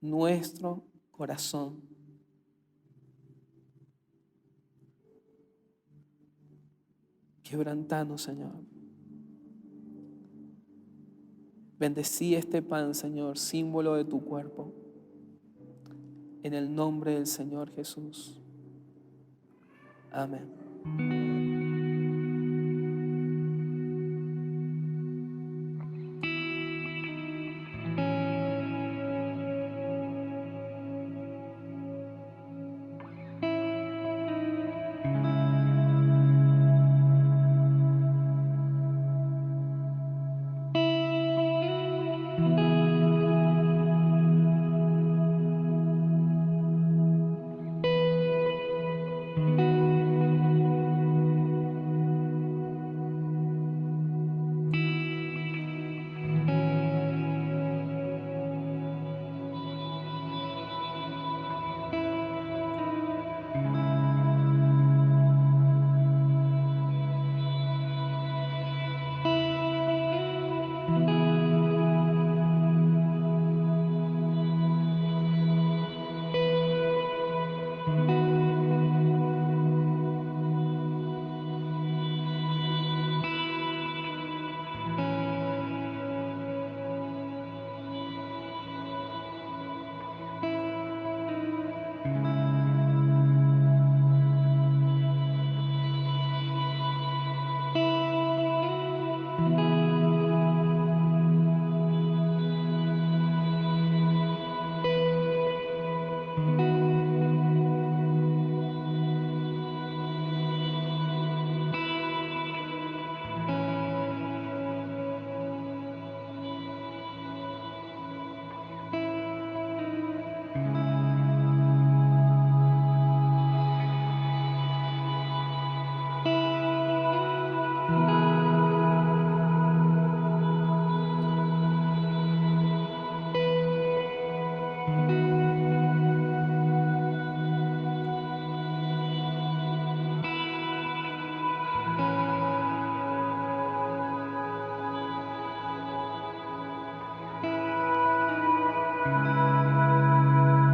nuestro corazón. Quebrantanos, Señor. Bendecí este pan, Señor, símbolo de tu cuerpo. En el nombre del Señor Jesús. Amén.